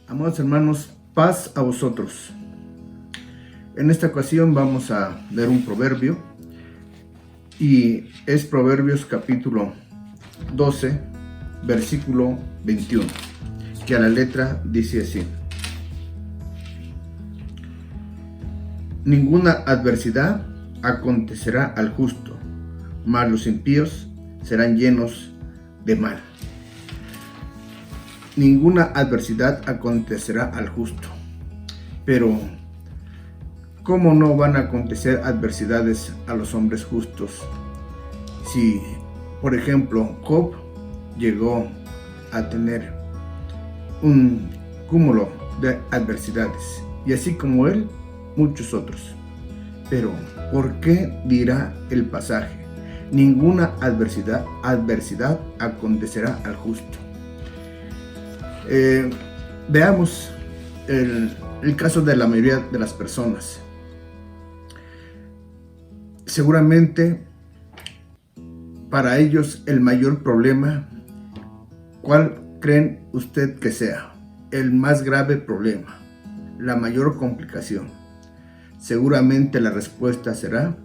Amados hermanos, paz a vosotros. En esta ocasión vamos a leer un proverbio y es Proverbios capítulo 12, versículo 21, que a la letra dice así: ninguna adversidad acontecerá al justo, mas los impíos serán llenos de mal. Ninguna adversidad acontecerá al justo. Pero, ¿cómo no van a acontecer adversidades a los hombres justos? Si, por ejemplo, Job llegó a tener un cúmulo de adversidades, y así como él, muchos otros. Pero, ¿por qué dirá el pasaje? Ninguna adversidad acontecerá al justo. Veamos el caso de la mayoría de las personas. Seguramente para ellos el mayor problema, ¿cuál creen usted que sea? El más grave problema, la mayor complicación. Seguramente la respuesta será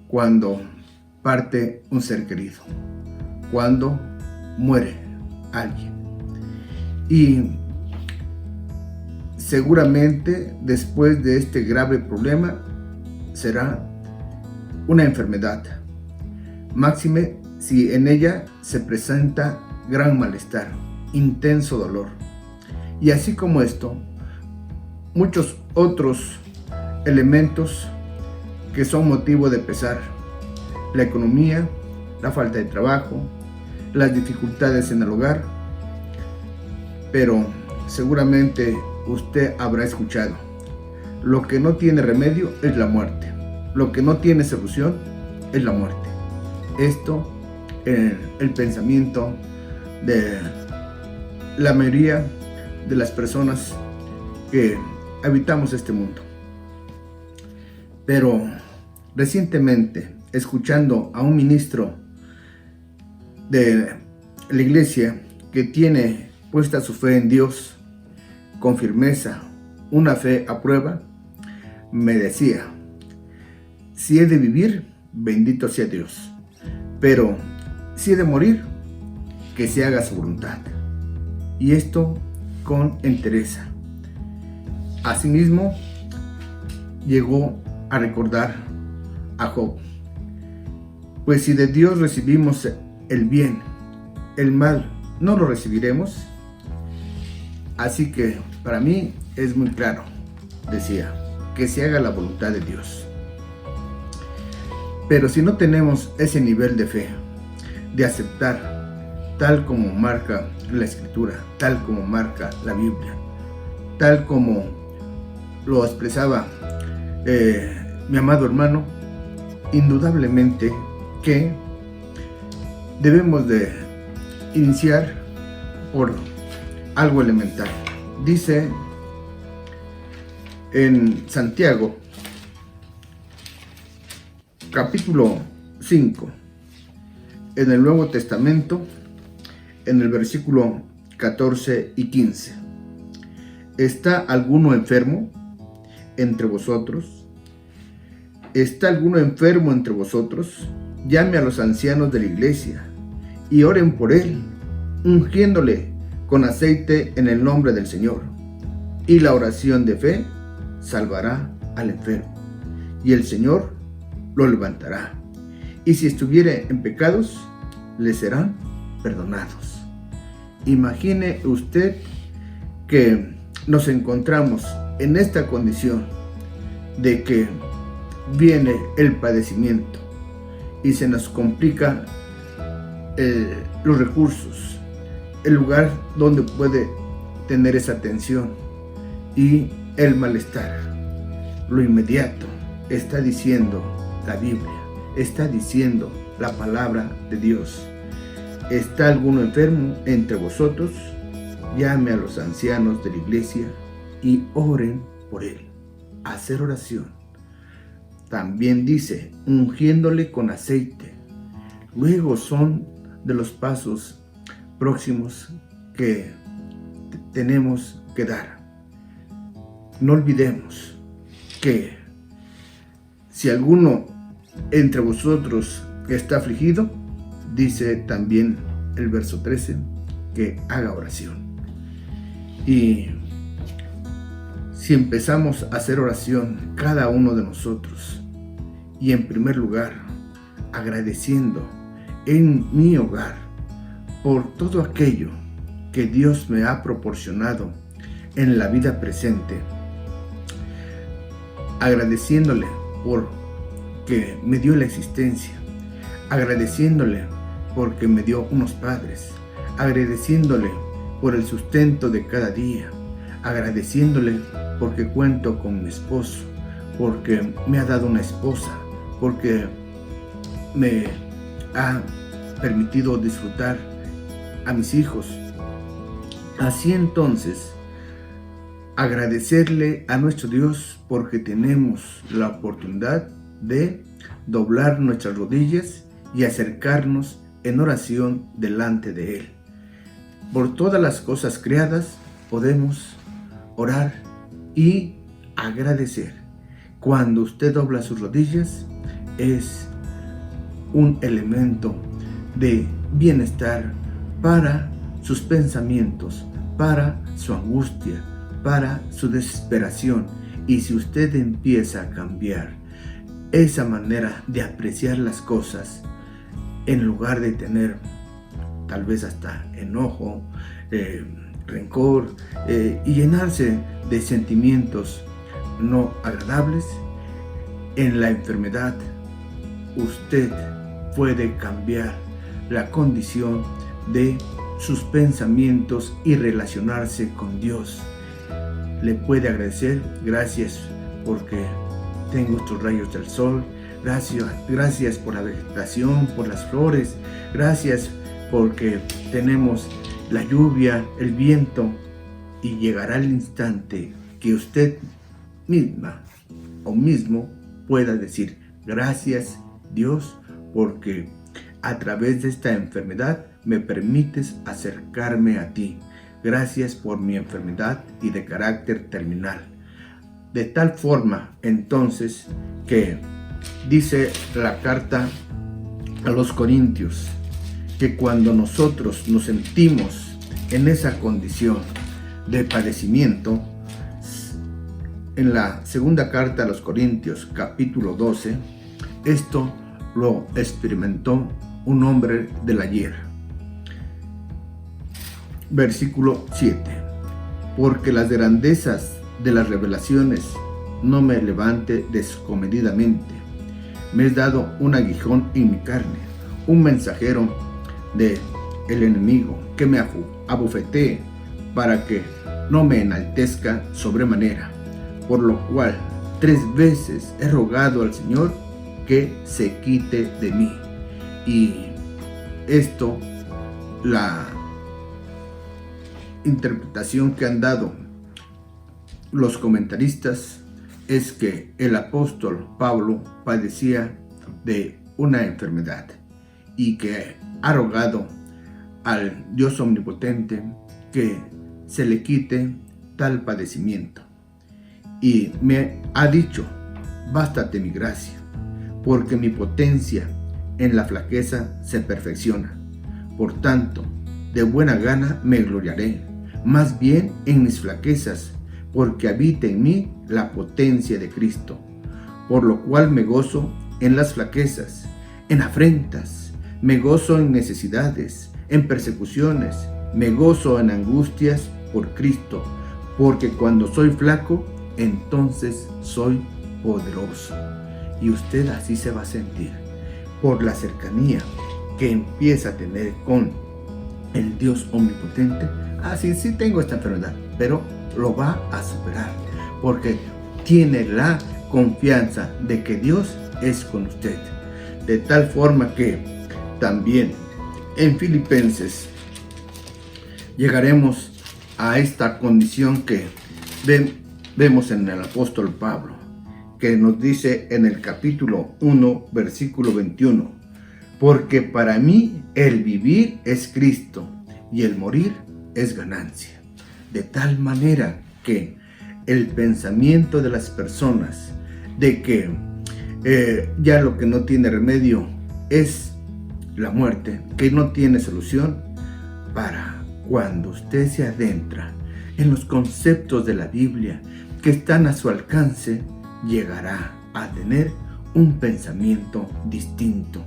cuando parte un ser querido, cuando muere alguien. Y seguramente después de este grave problema será una enfermedad, máxime si en ella se presenta gran malestar, intenso dolor. Y así como esto, muchos otros elementos que son motivo de pesar: la economía, la falta de trabajo, las dificultades en el hogar. Pero seguramente usted habrá escuchado: lo que no tiene remedio es la muerte, lo que no tiene solución es la muerte. Esto es el pensamiento de la mayoría de las personas que habitamos este mundo. Pero recientemente, escuchando a un ministro de la iglesia que tiene puesta su fe en Dios con firmeza, una fe a prueba, me decía: si he de vivir, bendito sea Dios, pero si he de morir, que se haga su voluntad. Y esto con entereza. Asimismo, llegó a recordar a Job: pues si de Dios recibimos el bien, el mal no lo recibiremos. Así que para mí es muy claro, decía, que se haga la voluntad de Dios. Pero si no tenemos ese nivel de fe, de aceptar tal como marca la Escritura, tal como marca la Biblia, tal como lo expresaba mi amado hermano, indudablemente que debemos de iniciar por algo elemental. Dice en Santiago, capítulo 5, en el Nuevo Testamento, en el versículo 14 y 15. ¿Está alguno enfermo entre vosotros? ¿Está alguno enfermo entre vosotros? Llame a los ancianos de la iglesia y oren por él, ungiéndole con aceite en el nombre del Señor. Y la oración de fe salvará al enfermo, y el Señor lo levantará. Y si estuviere en pecados, le serán perdonados. Imagine usted que nos encontramos en esta condición de que viene el padecimiento y se nos complica los recursos, el lugar donde puede tener esa atención y el malestar. Lo inmediato está diciendo la Biblia, está diciendo la palabra de Dios: ¿está alguno enfermo entre vosotros? Llame a los ancianos de la iglesia y oren por él. Hacer oración. También dice, ungiéndole con aceite. Luego son de los pasos próximos que tenemos que dar. No olvidemos que si alguno entre vosotros está afligido, dice también el verso 13, que haga oración. Y si empezamos a hacer oración cada uno de nosotros, y en primer lugar agradeciendo en mi hogar por todo aquello que Dios me ha proporcionado en la vida presente, agradeciéndole por que me dio la existencia, agradeciéndole porque me dio unos padres, agradeciéndole por el sustento de cada día, agradeciéndole porque cuento con mi esposo, porque me ha dado una esposa, porque me ha permitido disfrutar a mis hijos. Así entonces, agradecerle a nuestro Dios porque tenemos la oportunidad de doblar nuestras rodillas y acercarnos en oración delante de Él. Por todas las cosas creadas podemos orar y agradecer. Cuando usted dobla sus rodillas es un elemento de bienestar para sus pensamientos, para su angustia, para su desesperación. Y si usted empieza a cambiar esa manera de apreciar las cosas, en lugar de tener tal vez hasta enojo, rencor y llenarse de sentimientos no agradables, en la enfermedad usted puede cambiar la condición de sus pensamientos y relacionarse con Dios. Le puede agradecer: gracias porque tengo estos rayos del sol, gracias por la vegetación, por las flores, gracias porque tenemos la lluvia, el viento, y llegará el instante que usted misma o mismo pueda decir: gracias Dios porque a través de esta enfermedad me permites acercarme a ti. Gracias por mi enfermedad y de carácter terminal. De tal forma entonces que dice la carta a los Corintios que cuando nosotros nos sentimos en esa condición de padecimiento, en la segunda carta a los Corintios capítulo 12, esto lo experimentó un hombre del ayer. Versículo 7. Porque las grandezas de las revelaciones no me levante descomedidamente. Me es dado un aguijón en mi carne, un mensajero del enemigo que me abofetee para que no me enaltezca sobremanera. Por lo cual 3 veces he rogado al Señor que se quite de mí. Y esto, la interpretación que han dado los comentaristas es que el apóstol Pablo padecía de una enfermedad y que ha rogado al Dios omnipotente que se le quite tal padecimiento. Y me ha dicho: bástate mi gracia, porque mi potencia en la flaqueza se perfecciona. Por tanto, de buena gana me gloriaré, más bien en mis flaquezas, porque habita en mí la potencia de Cristo. Por lo cual me gozo en las flaquezas, en afrentas, me gozo en necesidades, en persecuciones, me gozo en angustias por Cristo, porque cuando soy flaco, entonces soy poderoso. Y usted así se va a sentir por la cercanía que empieza a tener con el Dios omnipotente. Sí tengo esta enfermedad, pero lo va a superar porque tiene la confianza de que Dios es con usted. De tal forma que también en Filipenses llegaremos a esta condición que vemos en el apóstol Pablo, que nos dice en el capítulo 1, versículo 21, porque para mí el vivir es Cristo y el morir es ganancia. de tal manera que el pensamiento de las personas de que ya lo que no tiene remedio es la muerte, que no tiene solución, para cuando usted se adentra en los conceptos de la Biblia que están a su alcance, llegará a tener un pensamiento distinto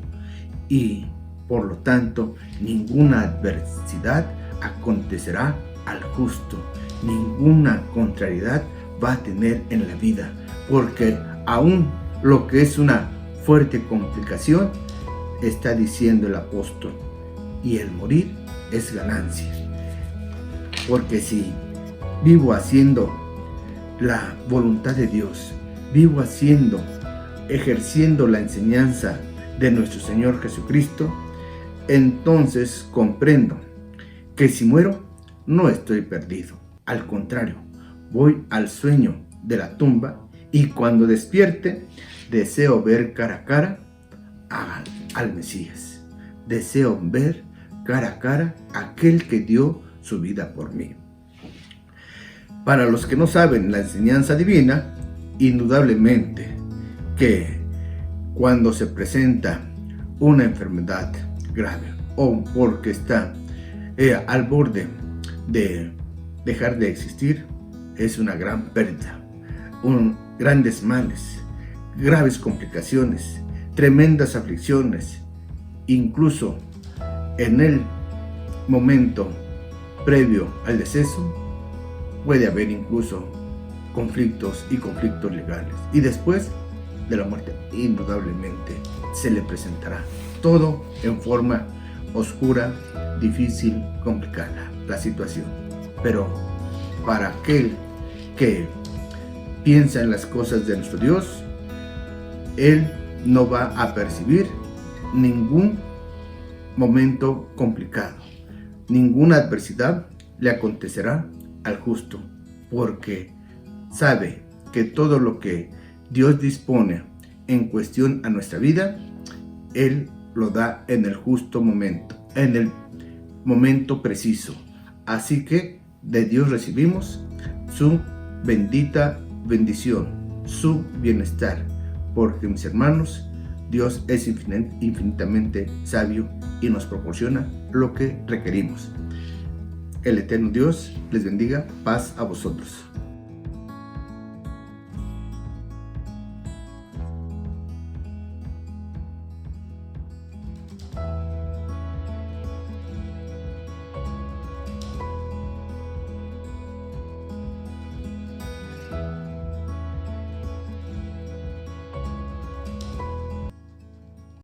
y por lo tanto ninguna adversidad acontecerá al justo, ninguna contrariedad va a tener en la vida, porque aún lo que es una fuerte complicación, está diciendo el apóstol, y el morir es ganancia, porque si vivo haciendo la voluntad de Dios, vivo ejerciendo la enseñanza de nuestro Señor Jesucristo, entonces comprendo que si muero, no estoy perdido. Al contrario, voy al sueño de la tumba y cuando despierte, deseo ver cara a cara al Mesías. Deseo ver cara a cara a aquel que dio su vida por mí. Para los que no saben la enseñanza divina, indudablemente que cuando se presenta una enfermedad grave o porque está al borde de dejar de existir, es una gran pérdida, grandes males, graves complicaciones, tremendas aflicciones. Incluso en el momento previo al deceso puede haber incluso conflictos legales, y después de la muerte indudablemente se le presentará todo en forma oscura, difícil, complicada la situación. Pero para aquel que piensa en las cosas de nuestro Dios, él no va a percibir ningún momento complicado, ninguna adversidad le acontecerá al justo, porque sabe que todo lo que Dios dispone en cuestión a nuestra vida, Él lo da en el justo momento, en el momento preciso. Así que de Dios recibimos su bendita bendición, su bienestar, porque mis hermanos, Dios es infinitamente sabio y nos proporciona lo que requerimos. El eterno Dios les bendiga, paz a vosotros.